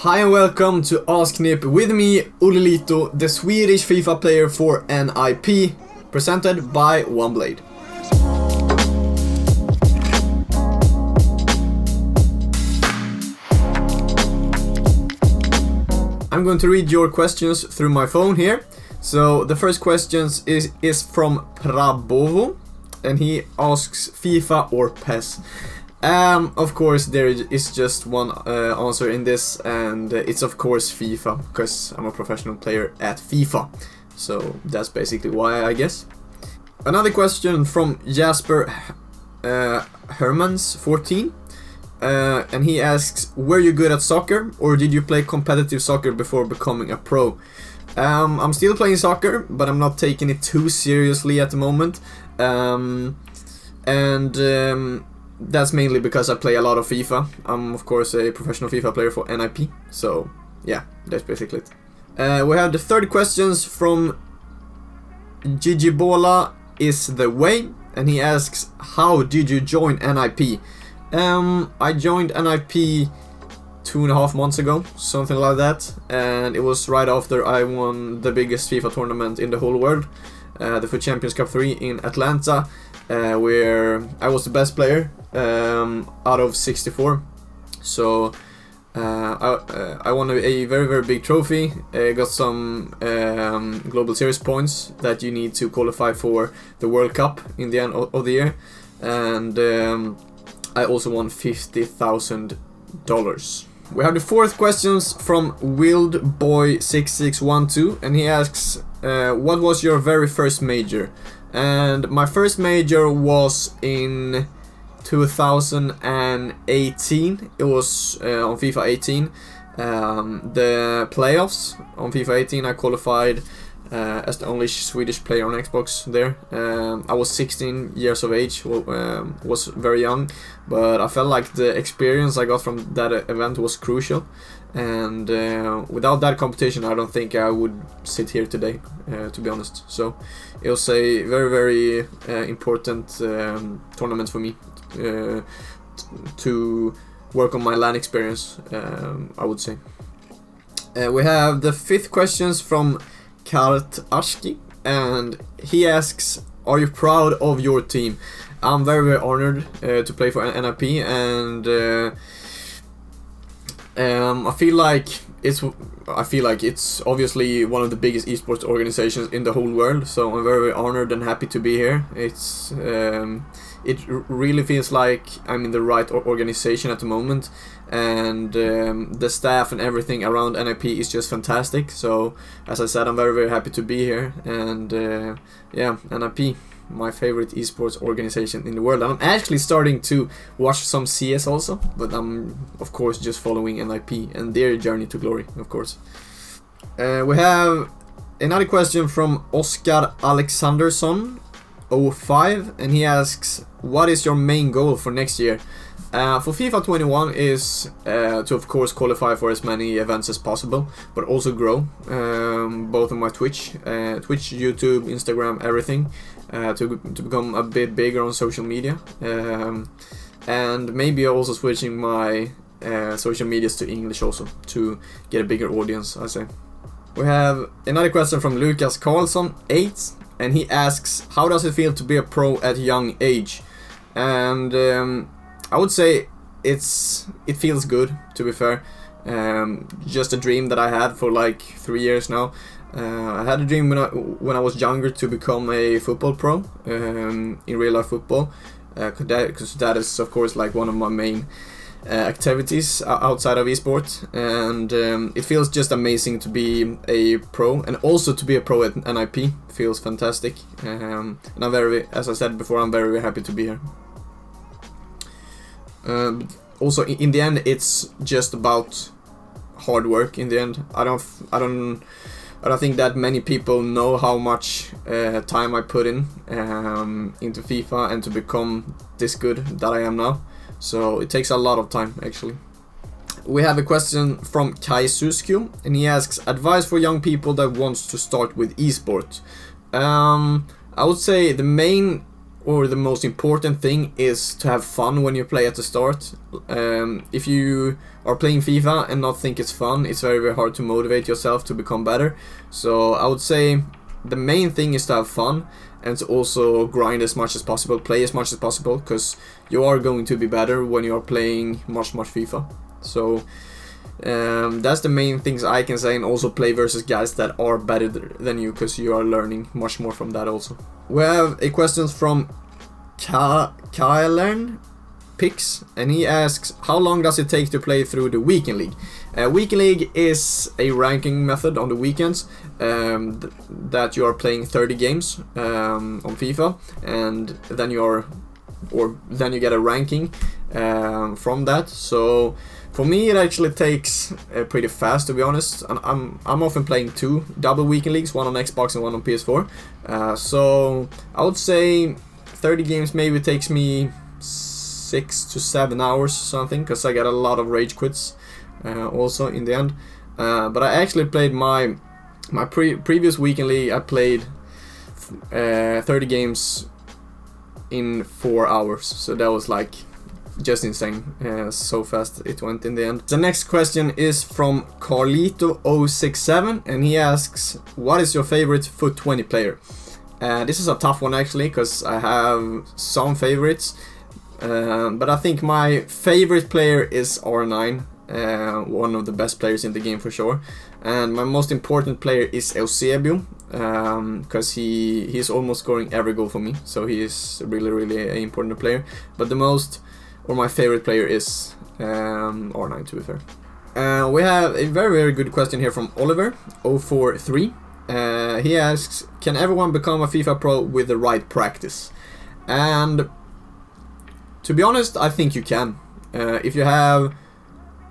Hi and welcome to Ask Nip with me, Ollelito, the Swedish FIFA player for NIP, presented by One Blade. I'm going to read your questions through my phone here. So the first question is from Prabovo, and he asks FIFA or PES. Of course there is just one answer in this, and it's of course FIFA, because I'm a professional player at FIFA. So that's basically why, I guess. Another question from Jasper Herman's 14. And he asks, were you good at soccer, or did you play competitive soccer before becoming a pro? I'm still playing soccer, but I'm not taking it too seriously at the moment. That's mainly because I play a lot of FIFA. I'm of course a professional FIFA player for NIP. So yeah, that's basically it. We have the third questions from Gigi Bala is the way, and he asks, how did you join NIP? I joined NIP 2.5 months ago, something like that, and it was right after I won the biggest FIFA tournament in the whole world, the FUT Champions Cup 3 in Atlanta, where I was the best player out of 64. So I won a very, very big trophy. Got some Global Series points that you need to qualify for the World Cup in the end of the year, and I also won $50,000. We have the fourth questions from wieldboy6612, and he asks, what was your very first major? And my first major was in 2018. It was on FIFA 18. The playoffs on FIFA 18, I qualified as the only Swedish player on Xbox there. I was 16 years of age, was very young, but I felt like the experience I got from that event was crucial, and without that competition I don't think I would sit here today, to be honest. So it was a very, very important tournament for me to work on my LAN experience, I would say. We have the fifth questions from Khalid Rushdie, and he asks, are you proud of your team? I'm very, very honored to play for NIP, and I feel like it's obviously one of the biggest esports organizations in the whole world, so I'm very, very honored and happy to be here. It really feels like I'm in the right organization at the moment, and the staff and everything around NIP is just fantastic. So as I said, I'm very, very happy to be here, and yeah, NIP, my favorite esports organization in the world. And I'm actually starting to watch some CS also, but I'm of course just following NIP and their journey to glory, of course. We have another question from Oscar Alexandersson 05, and he asks, what is your main goal for next year? For FIFA 21 is to of course qualify for as many events as possible, but also grow both on my Twitch, YouTube, Instagram, everything, to become a bit bigger on social media, and maybe also switching my social medias to English also to get a bigger audience, I say. We have another question from Lucas Karlsson 8, and he asks, how does it feel to be a pro at a young age? And I would say it feels good, to be fair. Just a dream that I had for like 3 years now. I had a dream when I was younger to become a football pro in real life football, because that is of course like one of my main activities outside of esports, and it feels just amazing to be a pro, and also to be a pro at NIP feels fantastic, and I'm very, as I said before, I'm very, very happy to be here. Also in the end it's just about hard work. In the end, I don't think that many people know how much time I put in into FIFA and to become this good that I am now. So it takes a lot of time, actually. We have a question from Taesoo, and he asks, advice for young people that wants to start with esports. I would say the main or the most important thing is to have fun when you play at the start. If you are playing FIFA and not think it's fun, it's very, very hard to motivate yourself to become better. So I would say the main thing is to have fun and to also grind as much as possible, play as much as possible, because you are going to be better when you are playing much FIFA. So that's the main things I can say, and also play versus guys that are better than you, because you are learning much more from that also. We have a question from LearnPicks, and he asks, how long does it take to play through the weekend league? Weekend league is a ranking method on the weekends that you are playing 30 games on FIFA, and then you get a ranking from that. So for me, it actually takes pretty fast, to be honest. And I'm often playing 2 double weekend leagues, one on Xbox and one on PS4. So I would say 30 games maybe takes me 6 to 7 hours or something, because I get a lot of rage quits also in the end. But I actually played my previous weekend league. I played 30 games in 4 hours, so that was like just insane. So fast it went in the end. The next question is from Carlito 067, and he asks, what is your favorite FUT 20 player? This is a tough one actually, because I have some favorites, but I think my favorite player is R9, one of the best players in the game for sure. And my most important player is Eusebio, because he's almost scoring every goal for me, so he is really an important player. But my favorite player is R9, to be fair. We have a very good question here from Oliver 043. He asks, can everyone become a FIFA pro with the right practice? And to be honest, I think you can. If you have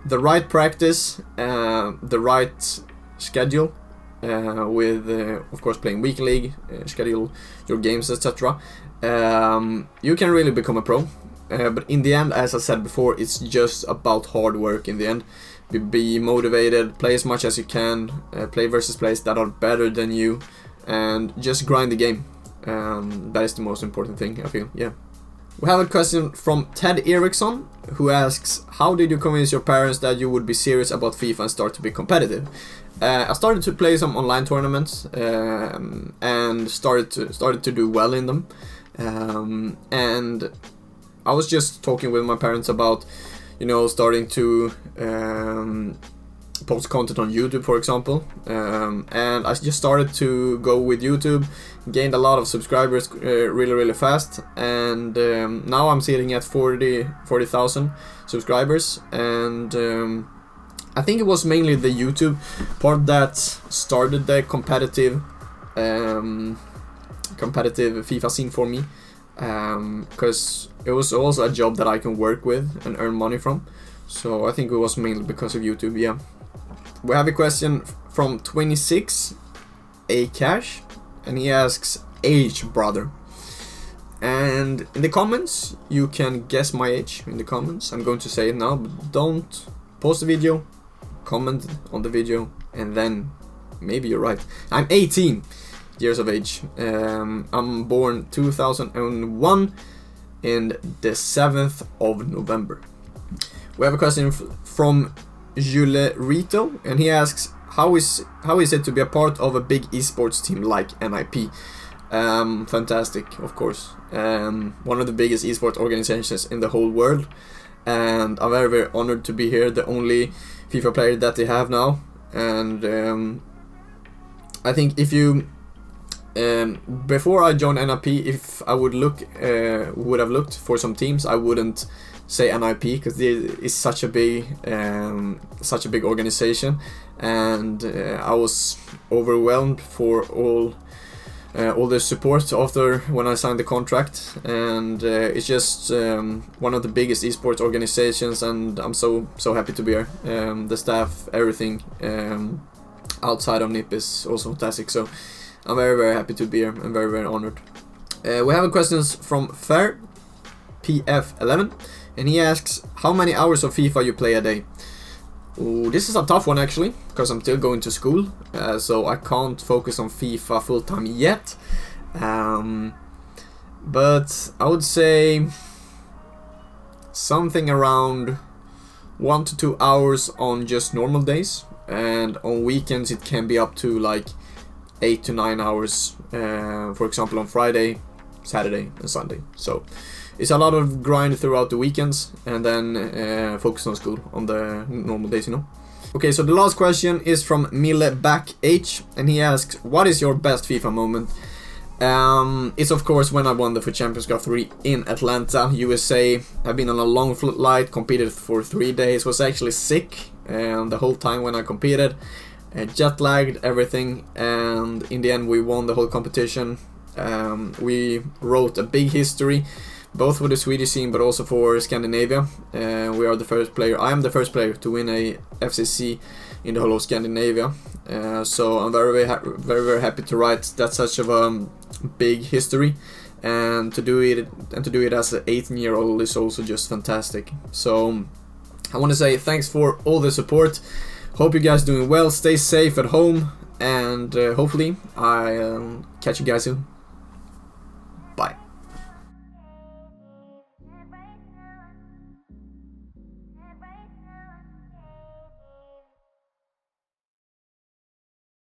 the right practice, the right schedule, with of course playing week league, schedule your games, etc. You can really become a pro. But in the end, as I said before, it's just about hard work in the end. Be motivated, play as much as you can, play versus players that are better than you, and just grind the game. That is the most important thing, I feel, yeah. We have a question from Ted Erickson, who asks, how did you convince your parents that you would be serious about FIFA and start to be competitive? I started to play some online tournaments, and started to do well in them. And I was just talking with my parents about, starting to post content on YouTube, for example. And I just started to go with YouTube, gained a lot of subscribers really fast, and now I'm sitting at 40,000 subscribers. And I think it was mainly the YouTube part that started the competitive FIFA scene for me, because it was also a job that I can work with and earn money from. So I think it was mainly because of YouTube, yeah. We have a question from 26 A Cash, and he asks, age, brother. And in the comments, you can guess my age in the comments. I'm going to say it now, but don't post the video, comment on the video, and then maybe you're right. I'm 18 years of age. I'm born 2001 in the 7th of November. We have a question from Ollelito, and he asks, how is it to be a part of a big esports team like NIP? Fantastic, of course. One of the biggest esports organizations in the whole world, and I'm very honored to be here, the only FIFA player that they have now. And I think if you before I joined NIP, if I would have looked for some teams, I wouldn't say NIP, because it's such a big organization, and I was overwhelmed for all the support after when I signed the contract, and it's just one of the biggest esports organizations, and I'm so happy to be here. The staff, everything outside of NIP is also fantastic, so I'm very happy to be here. I'm very honored. We have a question from Fair PF11, and he asks, how many hours of FIFA you play a day? Ooh, this is a tough one actually, because I'm still going to school, so I can't focus on FIFA full time yet. But I would say something around 1 to 2 hours on just normal days, and on weekends it can be up to like 8 to 9 hours, for example on Friday, Saturday and Sunday. So it's a lot of grind throughout the weekends, and then focus on school on the normal days, you know. Okay, so the last question is from Mille Back H, and he asks, what is your best FIFA moment? It's of course when I won the FUT Champions Cup 3 in Atlanta, USA. I've been on a long flight, competed for 3 days, was actually sick the whole time when I competed, jet lagged, everything, and in the end we won the whole competition. We wrote a big history, both for the Swedish scene but also for Scandinavia. We are the first player, I am the first player to win a FCC in the whole of Scandinavia. So I'm very happy to write that such of a big history, and to do it as an 18-year-old is also just fantastic. So I want to say thanks for all the support. Hope you guys doing well, stay safe at home, and hopefully I'll catch you guys soon.